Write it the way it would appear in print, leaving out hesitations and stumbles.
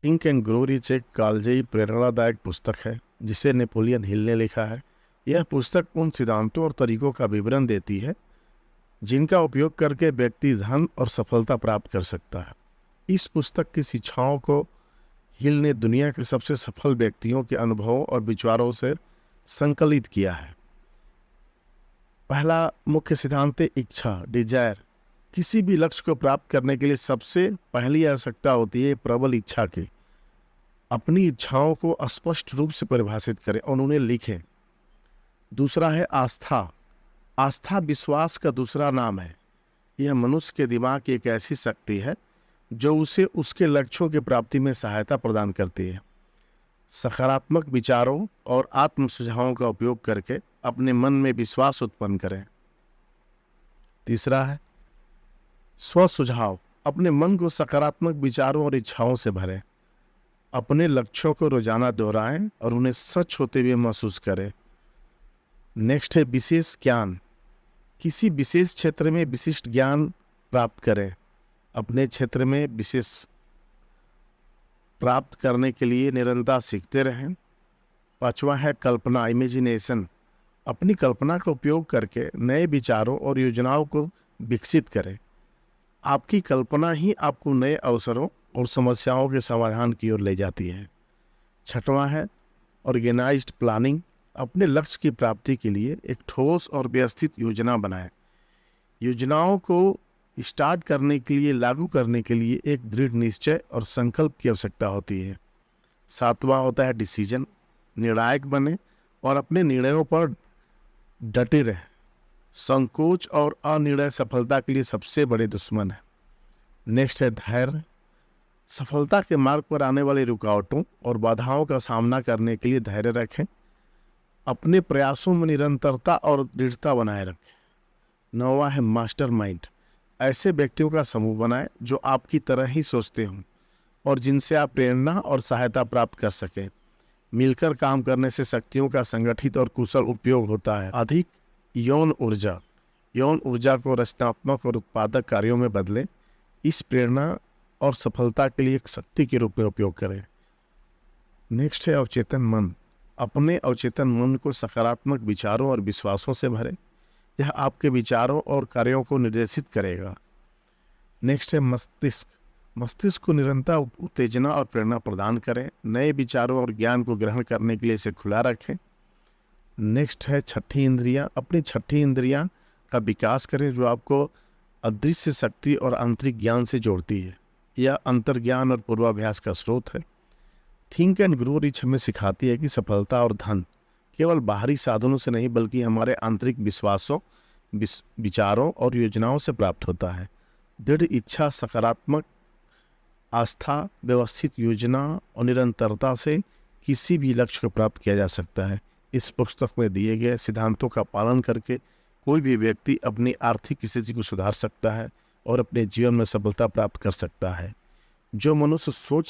Think and grow rich एक कालजयी प्रेरणादायक पुस्तक है जिसे नेपोलियन हिल ने लिखा है। यह पुस्तक उन सिद्धांतों और तरीकों का विवरण देती है जिनका उपयोग करके व्यक्ति धन और सफलता प्राप्त कर सकता है। इस पुस्तक की शिक्षाओं को हिल ने दुनिया के सबसे सफल व्यक्तियों के अनुभवों और विचारों से संकलित किया है। पहला मुख्य सिद्धांत है इच्छा, डिजायर। किसी भी लक्ष्य को प्राप्त करने के लिए सबसे पहली आवश्यकता होती है प्रबल इच्छा की। अपनी इच्छाओं को स्पष्ट रूप से परिभाषित करें और उन्हें लिखें। दूसरा है आस्था। आस्था विश्वास का दूसरा नाम है। यह मनुष्य के दिमाग की एक ऐसी शक्ति है जो उसे उसके लक्ष्यों की प्राप्ति में सहायता प्रदान करती है। सकारात्मक विचारों और आत्म सुझावों का उपयोग करके अपने मन में विश्वास उत्पन्न करें। तीसरा है स्व सुझाव। अपने मन को सकारात्मक विचारों और इच्छाओं से भरें। अपने लक्ष्यों को रोजाना दोहराएं और उन्हें सच होते हुए महसूस करें। नेक्स्ट है विशेष ज्ञान। किसी विशेष क्षेत्र में विशिष्ट ज्ञान प्राप्त करें। अपने क्षेत्र में विशेष प्राप्त करने के लिए निरंतर सीखते रहें। पांचवा है कल्पना, इमेजिनेशन। अपनी कल्पना का उपयोग करके नए विचारों और योजनाओं को विकसित करें। आपकी कल्पना ही आपको नए अवसरों और समस्याओं के समाधान की ओर ले जाती है। छठवां है ऑर्गेनाइज्ड प्लानिंग। अपने लक्ष्य की प्राप्ति के लिए एक ठोस और व्यवस्थित योजना बनाएं। योजनाओं को स्टार्ट करने के लिए, लागू करने के लिए एक दृढ़ निश्चय और संकल्प की आवश्यकता होती है। सातवां होता है डिसीजन। निर्णायक बने और अपने निर्णयों पर डटे रहें। संकोच और अनिर्णय सफलता के लिए सबसे बड़े दुश्मन है। नेक्स्ट है धैर्य। सफलता के मार्ग पर आने वाली रुकावटों और बाधाओं का सामना करने के लिए धैर्य रखें। अपने प्रयासों में निरंतरता और दृढ़ता बनाए रखें। नौवां है मास्टरमाइंड। ऐसे व्यक्तियों का समूह बनाएं जो आपकी तरह ही सोचते हों और जिनसे आप प्रेरणा और सहायता प्राप्त कर सकें। मिलकर काम करने से शक्तियों का संगठित और कुशल उपयोग होता है। अधिक यौन ऊर्जा। यौन ऊर्जा को रचनात्मक और उत्पादक कार्यों में बदलें। इस प्रेरणा और सफलता के लिए एक शक्ति के रूप में उपयोग करें। नेक्स्ट है अवचेतन मन। अपने अवचेतन मन को सकारात्मक विचारों और विश्वासों से भरें। यह आपके विचारों और कार्यों को निर्देशित करेगा। नेक्स्ट है मस्तिष्क। मस्तिष्क को निरंतर उत्तेजना और प्रेरणा प्रदान करें। नए विचारों और ज्ञान को ग्रहण करने के लिए इसे खुला रखें। नेक्स्ट है छठी इंद्रियां। अपनी छठी इंद्रियां का विकास करें जो आपको अदृश्य शक्ति और आंतरिक ज्ञान से जोड़ती है। यह अंतर्ज्ञान और पूर्वाभ्यास का स्रोत है। थिंक एंड ग्रो रिच हमें सिखाती है कि सफलता और धन केवल बाहरी साधनों से नहीं बल्कि हमारे आंतरिक विश्वासों, विचारों और योजनाओं से प्राप्त होता है। दृढ़ इच्छा, सकारात्मक आस्था, व्यवस्थित योजना और निरंतरता से किसी भी लक्ष्य को प्राप्त किया जा सकता है। इस पुस्तक में दिए गए सिद्धांतों का पालन करके कोई भी व्यक्ति अपनी आर्थिक स्थिति को सुधार सकता है और अपने जीवन में सफलता प्राप्त कर सकता है। जो मनुष्य सोच